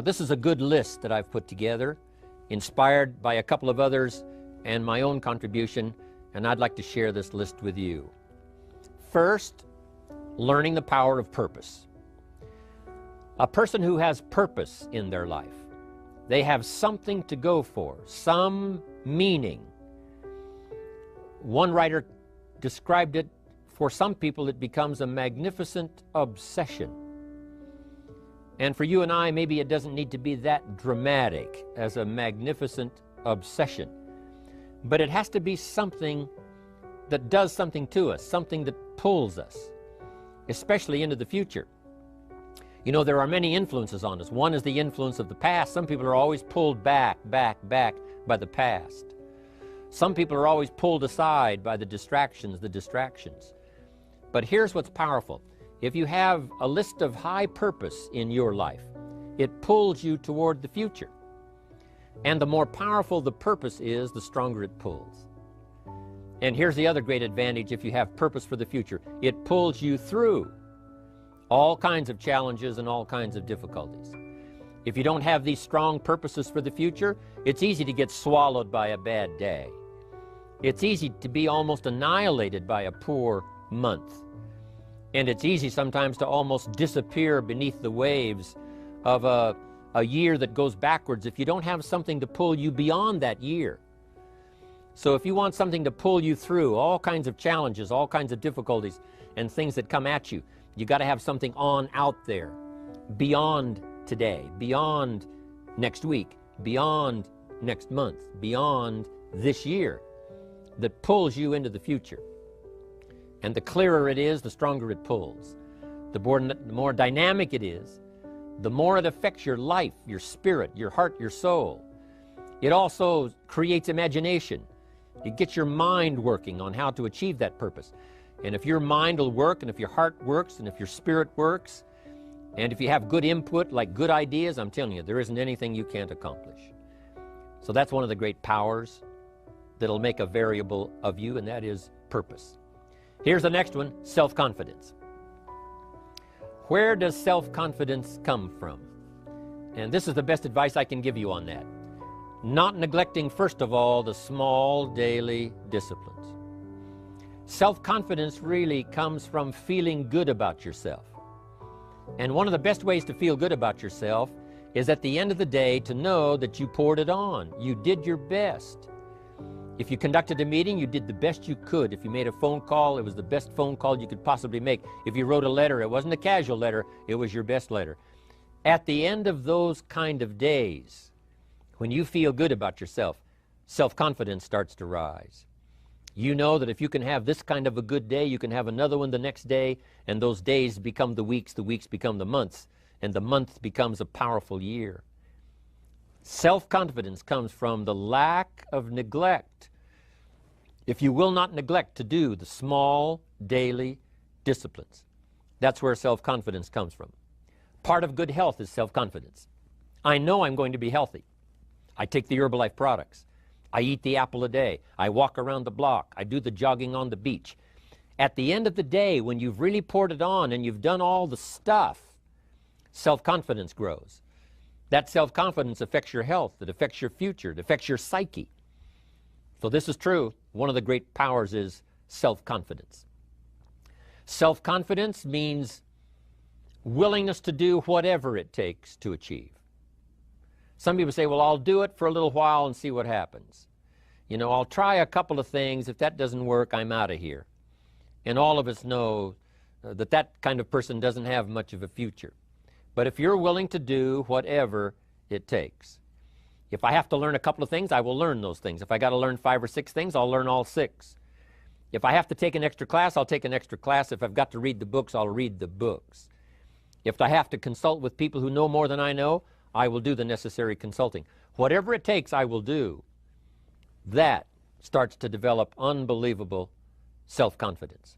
This is a good list that I've put together, inspired by a couple of others and my own contribution, and I'd like to share this list with you. First, learning the power of purpose. A person who has purpose in their life, they have something to go for, some meaning. One writer described it, for some people it becomes a magnificent obsession. And for you and I, maybe it doesn't need to be that dramatic as a magnificent obsession. But it has to be something that does something to us, something that pulls us, especially into the future. You know, there are many influences on us. One is the influence of the past. Some people are always pulled back by the past. Some people are always pulled aside by the distractions. But here's what's powerful. If you have a list of high purpose in your life, it pulls you toward the future. And the more powerful the purpose is, the stronger it pulls. And here's the other great advantage if you have purpose for the future. It pulls you through all kinds of challenges and all kinds of difficulties. If you don't have these strong purposes for the future, it's easy to get swallowed by a bad day. It's easy to be almost annihilated by a poor month. And it's easy sometimes to almost disappear beneath the waves of a year that goes backwards if you don't have something to pull you beyond that year. So if you want something to pull you through all kinds of challenges, all kinds of difficulties and things that come at you, you got to have something on out there, beyond today, beyond next week, beyond next month, beyond this year, that pulls you into the future. And the clearer it is, the stronger it pulls. The more dynamic it is, the more it affects your life, your spirit, your heart, your soul. It also creates imagination. It gets your mind working on how to achieve that purpose. And if your mind will work, and if your heart works, and if your spirit works, and if you have good input, like good ideas, I'm telling you, there isn't anything you can't accomplish. So that's one of the great powers that'll make a variable of you, and that is purpose. Here's the next one, self-confidence. Where does self-confidence come from? And this is the best advice I can give you on that. Not neglecting, first of all, the small daily disciplines. Self-confidence really comes from feeling good about yourself. And one of the best ways to feel good about yourself is at the end of the day to know that you poured it on. You did your best. If you conducted a meeting, you did the best you could. If you made a phone call, it was the best phone call you could possibly make. If you wrote a letter, it wasn't a casual letter, it was your best letter. At the end of those kind of days, when you feel good about yourself, self-confidence starts to rise. You know that if you can have this kind of a good day, you can have another one the next day, and those days become the weeks become the months, and the month becomes a powerful year. Self-confidence comes from the lack of neglect. If you will not neglect to do the small daily disciplines, that's where self-confidence comes from. Part of good health is self-confidence. I know I'm going to be healthy. I take the Herbalife products. I eat the apple a day. I walk around the block. I do the jogging on the beach. At the end of the day, when you've really poured it on and you've done all the stuff, self-confidence grows. That self-confidence affects your health. It affects your future. It affects your psyche. So this is true. One of the great powers is self-confidence. Self-confidence means willingness to do whatever it takes to achieve. Some people say, well, I'll do it for a little while and see what happens. You know, I'll try a couple of things. If that doesn't work, I'm out of here. And all of us know that that kind of person doesn't have much of a future. But if you're willing to do whatever it takes, if I have to learn a couple of things, I will learn those things. If I got to learn 5 or 6 things, I'll learn all 6. If I have to take an extra class, I'll take an extra class. If I've got to read the books, I'll read the books. If I have to consult with people who know more than I know, I will do the necessary consulting. Whatever it takes, I will do. That starts to develop unbelievable self-confidence.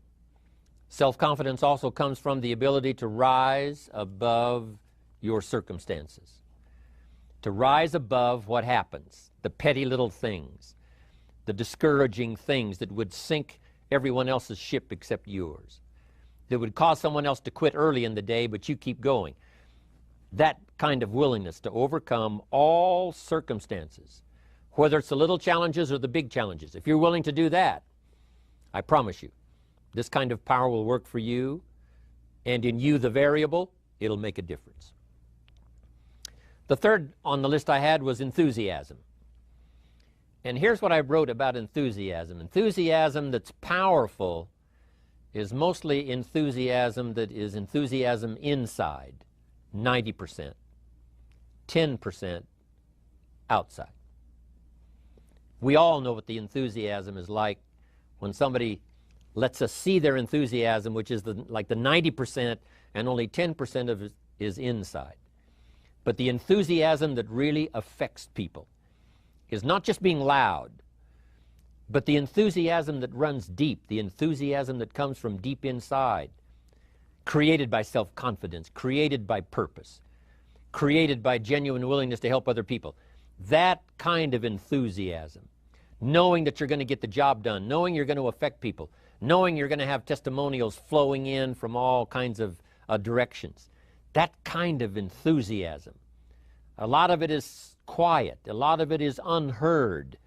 Self-confidence also comes from the ability to rise above your circumstances, to rise above what happens, the petty little things, the discouraging things that would sink everyone else's ship except yours, that would cause someone else to quit early in the day, but you keep going. That kind of willingness to overcome all circumstances, whether it's the little challenges or the big challenges. If you're willing to do that, I promise you, this kind of power will work for you, and in you, the variable, it'll make a difference. The third on the list I had was enthusiasm. And here's what I wrote about enthusiasm. Enthusiasm that's powerful is mostly enthusiasm that is enthusiasm inside, 90%, 10% outside. We all know what the enthusiasm is like when somebody lets us see their enthusiasm, which is like the 90%, and only 10% of it is inside. But the enthusiasm that really affects people is not just being loud, but the enthusiasm that runs deep, the enthusiasm that comes from deep inside, created by self-confidence, created by purpose, created by genuine willingness to help other people. That kind of enthusiasm, knowing that you're going to get the job done, knowing you're going to affect people, knowing you're going to have testimonials flowing in from all kinds of directions. That kind of enthusiasm. A lot of it is quiet. A lot of it is unheard.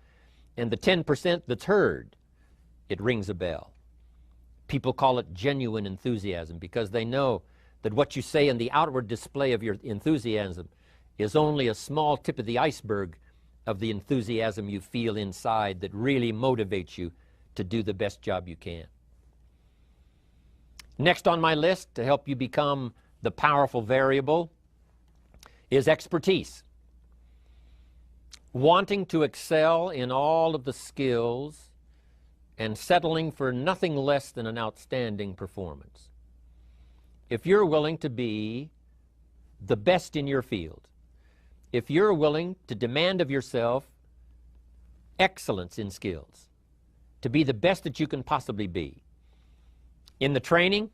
And the 10% that's heard, it rings a bell. People call it genuine enthusiasm because they know that what you say in the outward display of your enthusiasm is only a small tip of the iceberg of the enthusiasm you feel inside that really motivates you to do the best job you can. Next on my list to help you become the powerful variable is expertise. Wanting to excel in all of the skills and settling for nothing less than an outstanding performance. If you're willing to be the best in your field, if you're willing to demand of yourself excellence in skills, to be the best that you can possibly be, in the training,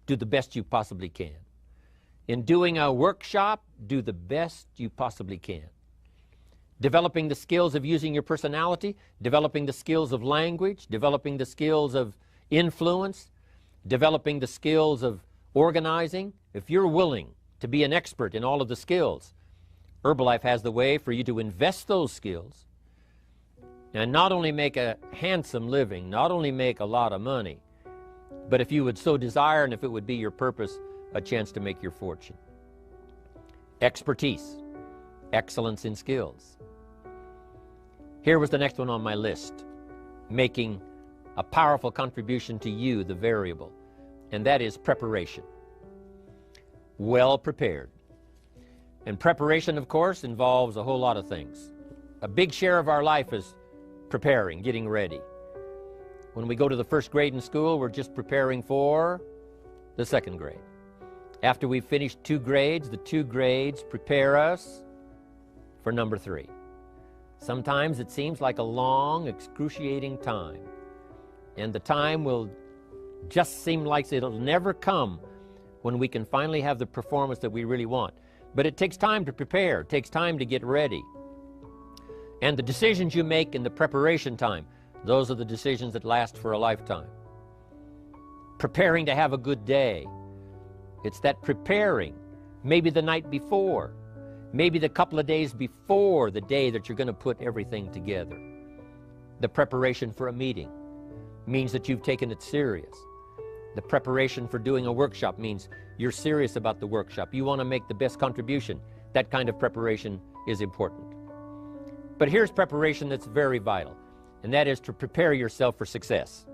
do the best you possibly can. In doing a workshop, do the best you possibly can. Developing the skills of using your personality, developing the skills of language, developing the skills of influence, developing the skills of organizing. If you're willing to be an expert in all of the skills, Herbalife has the way for you to invest those skills and not only make a handsome living, not only make a lot of money, but if you would so desire and if it would be your purpose, a chance to make your fortune. Expertise, excellence in skills. Here was the next one on my list, making a powerful contribution to you, the variable, and that is preparation. Well prepared. And preparation, of course, involves a whole lot of things. A big share of our life is preparing, getting ready. When we go to the first grade in school, we're just preparing for the second grade. After we've finished 2 grades, the 2 grades prepare us for number 3. Sometimes it seems like a long, excruciating time. And the time will just seem like it'll never come when we can finally have the performance that we really want. But it takes time to prepare. It takes time to get ready. And the decisions you make in the preparation time, those are the decisions that last for a lifetime. Preparing to have a good day. It's that preparing, maybe the night before, maybe the couple of days before the day that you're going to put everything together. The preparation for a meeting means that you've taken it serious. The preparation for doing a workshop means you're serious about the workshop. You want to make the best contribution. That kind of preparation is important. But here's preparation that's very vital, and that is to prepare yourself for success.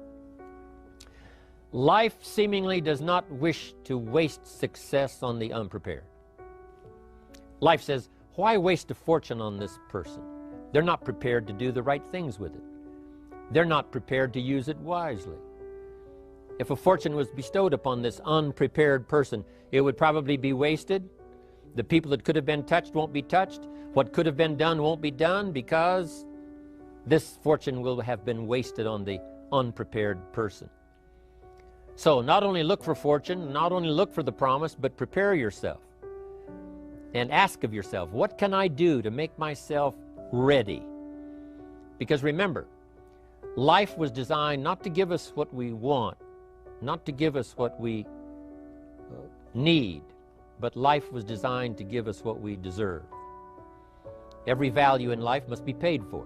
Life seemingly does not wish to waste success on the unprepared. Life says, why waste a fortune on this person? They're not prepared to do the right things with it. They're not prepared to use it wisely. If a fortune was bestowed upon this unprepared person, it would probably be wasted. The people that could have been touched won't be touched. What could have been done won't be done because this fortune will have been wasted on the unprepared person. So not only look for fortune, not only look for the promise, but prepare yourself and ask of yourself, what can I do to make myself ready? Because remember, life was designed not to give us what we want, not to give us what we need, but life was designed to give us what we deserve. Every value in life must be paid for,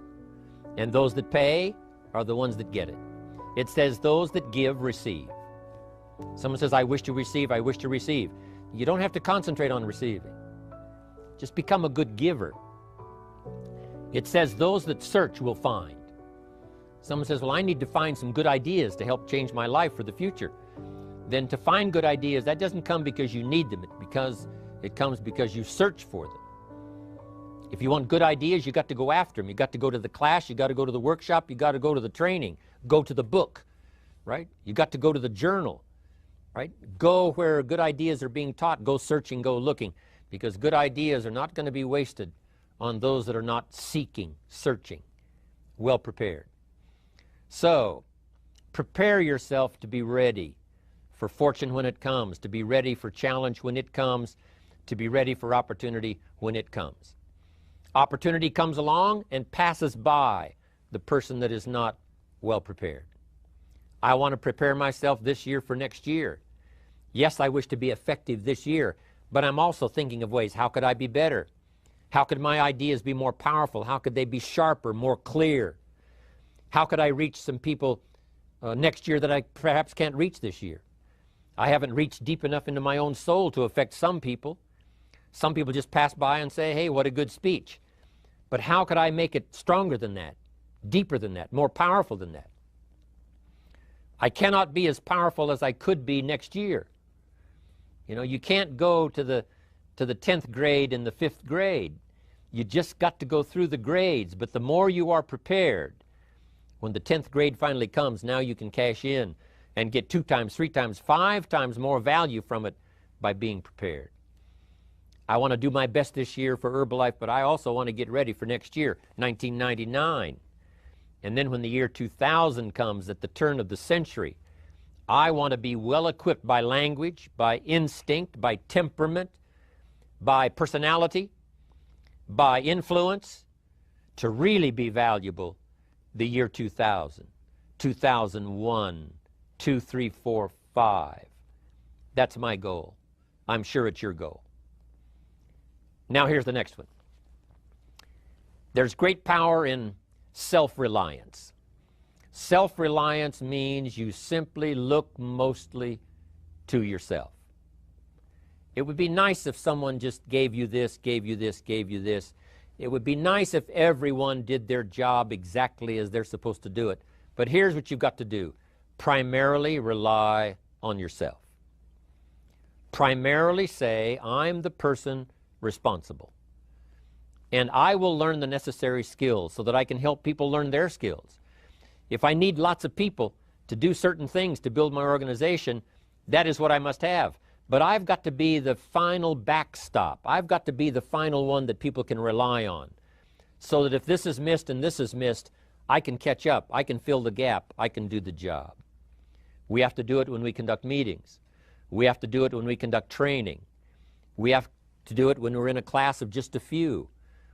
and those that pay are the ones that get it. It says those that give receive. Someone says, I wish to receive, I wish to receive. You don't have to concentrate on receiving. Just become a good giver. It says those that search will find. Someone says, well, I need to find some good ideas to help change my life for the future. Then to find good ideas, that doesn't come because you need them. It comes because you search for them. If you want good ideas, you got to go after them. You got to go to the class, you got to go to the workshop, you got to go to the training, go to the book, right? You got to go to the journal, right? Go where good ideas are being taught. Go searching, go looking, because good ideas are not going to be wasted on those that are not seeking, searching, well prepared. So, prepare yourself to be ready for fortune when it comes, to be ready for challenge when it comes, to be ready for opportunity when it comes. Opportunity comes along and passes by the person that is not well prepared. I want to prepare myself this year for next year. Yes, I wish to be effective this year, but I'm also thinking of ways, how could I be better? How could my ideas be more powerful? How could they be sharper, more clear? How could I reach some people next year that I perhaps can't reach this year? I haven't reached deep enough into my own soul to affect some people. Some people just pass by and say, hey, what a good speech. But how could I make it stronger than that, deeper than that, more powerful than that? I cannot be as powerful as I could be next year. You know, you can't go to the 10th grade in the 5th grade. You just got to go through the grades. But the more you are prepared, when the 10th grade finally comes, now you can cash in and get 2 times, 3 times, 5 times more value from it by being prepared. I want to do my best this year for Herbalife, but I also want to get ready for next year, 1999. And then when the year 2000 comes, at the turn of the century, I want to be well equipped by language, by instinct, by temperament, by personality, by influence, to really be valuable the year 2000, 2001, 2, 3, 4, 5. That's my goal. I'm sure it's your goal. Now here's the next one. There's great power in self-reliance. Self-reliance means you simply look mostly to yourself. It would be nice if someone just gave you this, gave you this, gave you this. It would be nice if everyone did their job exactly as they're supposed to do it. But here's what you've got to do. Primarily rely on yourself. Primarily say, I'm the person responsible. And I will learn the necessary skills so that I can help people learn their skills. If I need lots of people to do certain things to build my organization, that is what I must have. But I've got to be the final backstop. I've got to be the final one that people can rely on, so that if this is missed and this is missed, I can catch up, I can fill the gap, I can do the job. We have to do it when we conduct meetings. We have to do it when we conduct training. We have to do it when we're in a class of just a few.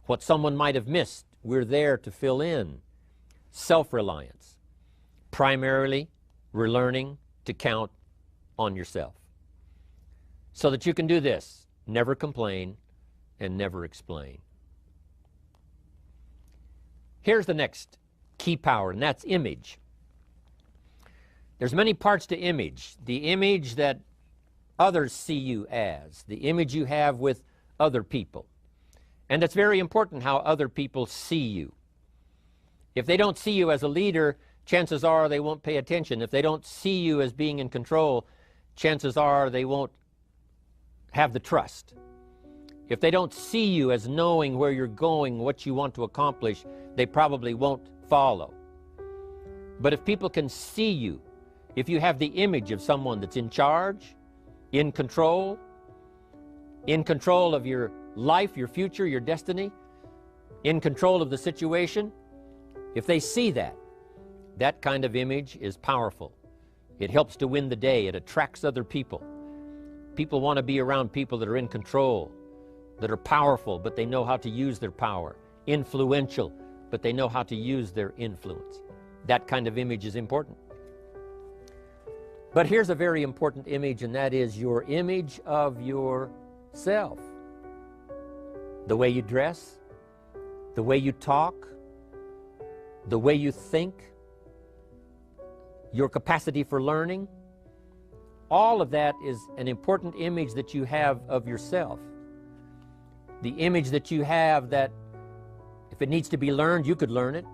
What someone might have missed, we're there to fill in. Self-reliance. Primarily, we're learning to count on yourself. So that you can do this, never complain and never explain. Here's the next key power, and that's image. There's many parts to image. The image that others see you as, the image you have with other people. And it's very important how other people see you. If they don't see you as a leader, chances are they won't pay attention. If they don't see you as being in control, chances are they won't have the trust. If they don't see you as knowing where you're going, what you want to accomplish, they probably won't follow. But if people can see you, if you have the image of someone that's in charge, in control of your life, your future, your destiny, in control of the situation, if they see that, that kind of image is powerful. It helps to win the day. It attracts other people. People want to be around people that are in control, that are powerful, but they know how to use their power, influential, but they know how to use their influence. That kind of image is important. But here's a very important image, and that is your image of yourself. self. The way you dress, the way you talk, the way you think, your capacity for learning, all of that is an important image that you have of yourself. The image that you have that if it needs to be learned, you could learn it.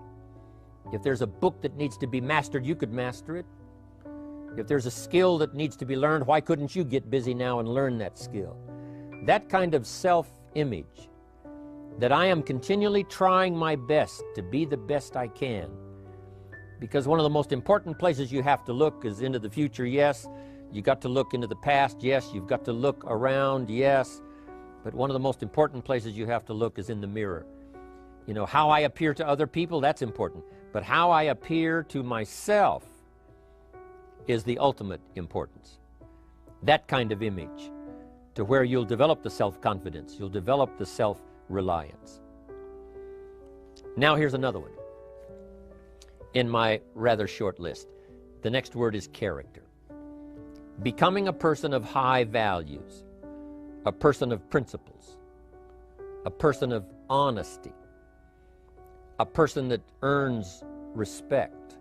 If there's a book that needs to be mastered, you could master it. If there's a skill that needs to be learned, why couldn't you get busy now and learn that skill? That kind of self-image, that I am continually trying my best to be the best I can. Because one of the most important places you have to look is into the future, yes. You got to look into the past, yes. You've got to look around, yes. But one of the most important places you have to look is in the mirror. You know, how I appear to other people, that's important. But how I appear to myself is the ultimate importance. That kind of image, to where you'll develop the self-confidence, you'll develop the self-reliance. Now here's another one in my rather short list. The next word is character. Becoming a person of high values, a person of principles, a person of honesty, a person that earns respect.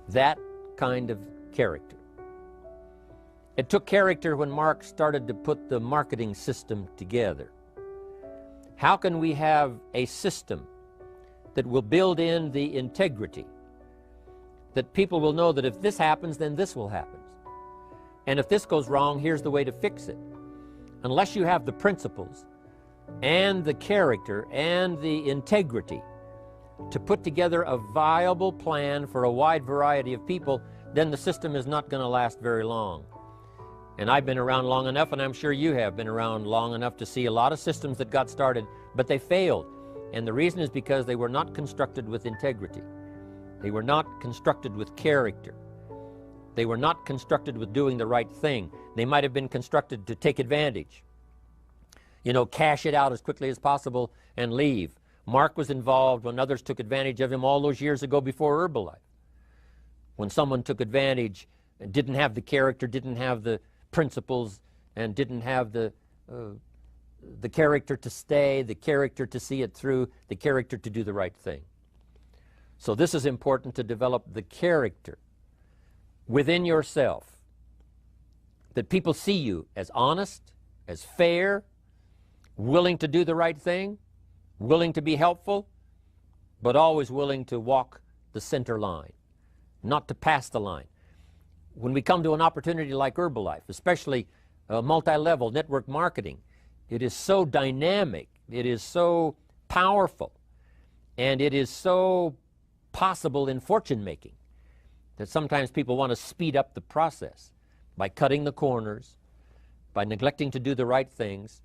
That kind of character. It took character when Mark started to put the marketing system together. How can we have a system that will build in the integrity, that people will know that if this happens, then this will happen. And if this goes wrong, here's the way to fix it. Unless you have the principles and the character and the integrity to put together a viable plan for a wide variety of people, then the system is not going to last very long. And I've been around long enough, and I'm sure you have been around long enough to see a lot of systems that got started, but they failed. And the reason is because they were not constructed with integrity. They were not constructed with character. They were not constructed with doing the right thing. They might have been constructed to take advantage. You know, cash it out as quickly as possible and leave. Mark was involved when others took advantage of him all those years ago before Herbalife. When someone took advantage and didn't have the character, didn't have the principles, and didn't have the character to stay, the character to see it through, the character to do the right thing. So this is important, to develop the character within yourself, that people see you as honest, as fair, willing to do the right thing, willing to be helpful, but always willing to walk the center line, not to pass the line. When we come to an opportunity like Herbalife, especially multi-level network marketing, it is so dynamic, it is so powerful, and it is so possible in fortune making that sometimes people want to speed up the process by cutting the corners, by neglecting to do the right things,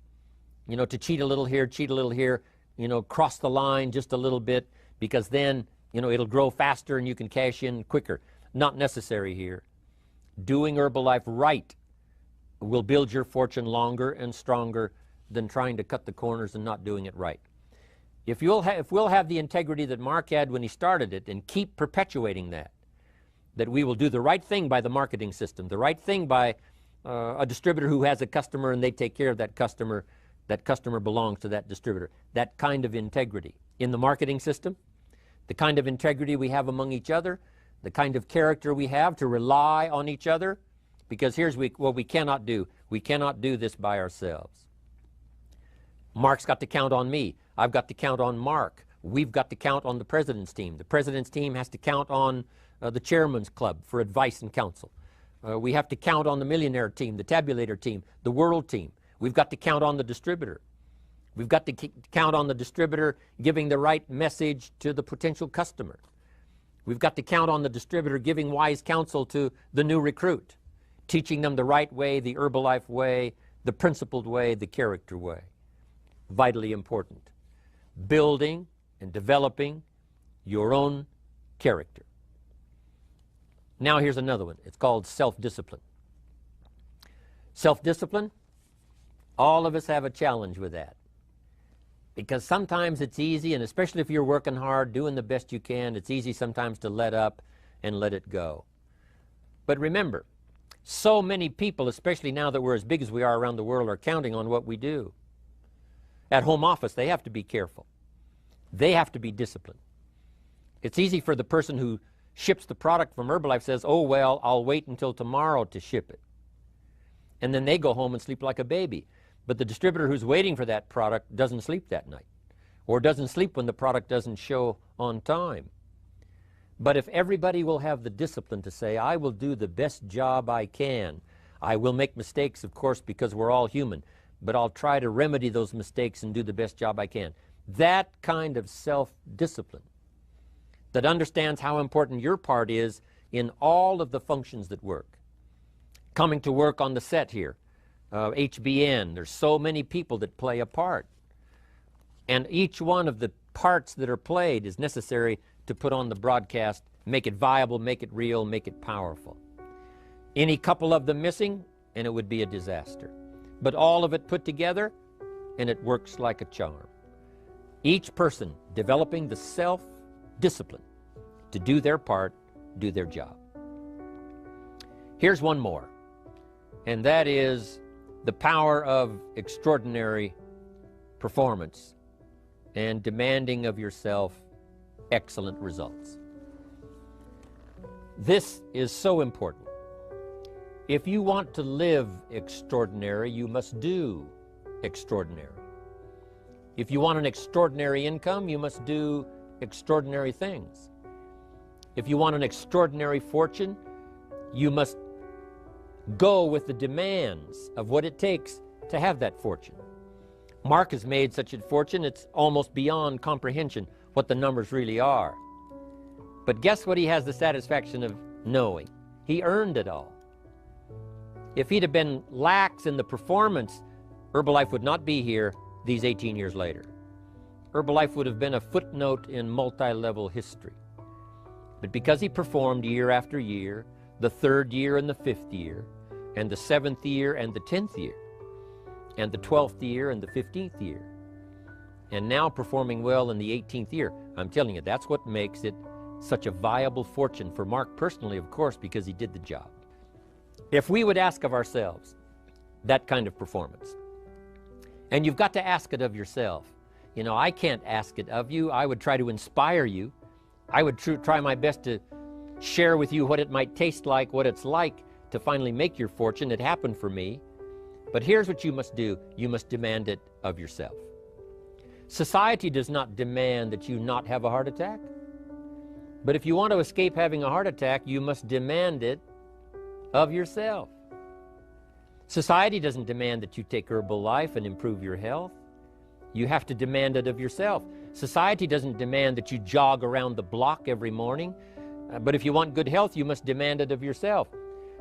you know, to cheat a little here, you know, cross the line just a little bit, because then, you know, it'll grow faster and you can cash in quicker. Not necessary here. Doing Herbalife right will build your fortune longer and stronger than trying to cut the corners and not doing it right. If we'll have the integrity that Mark had when he started it, and keep perpetuating that we will do the right thing by the marketing system, the right thing by a distributor who has a customer and they take care of that customer belongs to that distributor. That kind of integrity in the marketing system, the kind of integrity we have among each other, the kind of character we have to rely on each other, because here's what we cannot do. We cannot do this by ourselves. Mark's got to count on me. I've got to count on Mark. We've got to count on the president's team. The president's team has to count on the chairman's club for advice and counsel. We have to count on the millionaire team, the tabulator team, the world team. We've got to count on the distributor. We've got to count on the distributor giving the right message to the potential customer. We've got to count on the distributor giving wise counsel to the new recruit, teaching them the right way, the Herbalife way, the principled way, the character way. Vitally important. Building and developing your own character. Now here's another one. It's called self-discipline. Self-discipline, all of us have a challenge with that. Because sometimes it's easy, and especially if you're working hard, doing the best you can, it's easy sometimes to let up and let it go. But remember, So many people, especially now that we're as big as we are around the world, are counting on what we do. At home office, they have to be careful. They have to be disciplined. It's easy for the person who ships the product from Herbalife says, oh, well, I'll wait until tomorrow to ship it. And then they go home and sleep like a baby. But the distributor who's waiting for that product doesn't sleep that night, or doesn't sleep when the product doesn't show on time. But if everybody will have the discipline to say, I will do the best job I can. I will make mistakes, of course, because we're all human, but I'll try to remedy those mistakes and do the best job I can. That kind of self-discipline that understands how important your part is in all of the functions that work. Coming to work on the set here, HBN, there's so many people that play a part. And each one of the parts that are played is necessary to put on the broadcast, make it viable, make it real, make it powerful. Any couple of them missing, and it would be a disaster. But all of it put together, and it works like a charm. Each person developing the self-discipline to do their part, do their job. Here's one more, and that is the power of extraordinary performance and demanding of yourself excellent results. This is so important. If you want to live extraordinary, you must do extraordinary. If you want an extraordinary income, you must do extraordinary things. If you want an extraordinary fortune, you must go with the demands of what it takes to have that fortune. Mark has made such a fortune, it's almost beyond comprehension what the numbers really are. But guess what he has the satisfaction of knowing? He earned it all. If he'd have been lax in the performance, Herbalife would not be here these 18 years later. Herbalife would have been a footnote in multi-level history. But because he performed year after year, the 3rd year and the 5th year, and the 7th year and the 10th year, and the 12th year and the 15th year, and now performing well in the 18th year, I'm telling you, that's what makes it such a viable fortune for Mark personally, of course, because he did the job. If we would ask of ourselves that kind of performance, and you've got to ask it of yourself. You know, I can't ask it of you. I would try to inspire you. I would try my best to share with you what it might taste like, what it's like to finally make your fortune. It happened for me. But here's what you must do. You must demand it of yourself. Society does not demand that you not have a heart attack. But if you want to escape having a heart attack, you must demand it of yourself. Society doesn't demand that you take Herbalife and improve your health. You have to demand it of yourself. Society doesn't demand that you jog around the block every morning. But if you want good health, you must demand it of yourself.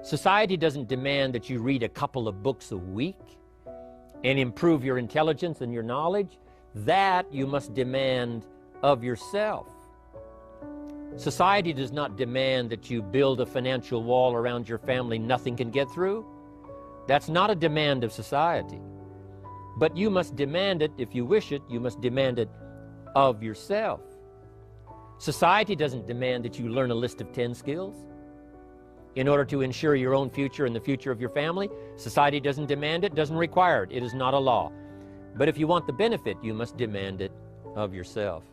Society doesn't demand that you read a couple of books a week and improve your intelligence and your knowledge. That you must demand of yourself. Society does not demand that you build a financial wall around your family nothing can get through. That's not a demand of society. But you must demand it, if you wish it, you must demand it of yourself. Society doesn't demand that you learn a list of 10 skills in order to ensure your own future and the future of your family. Society doesn't demand it, doesn't require it. It is not a law. But if you want the benefit, you must demand it of yourself.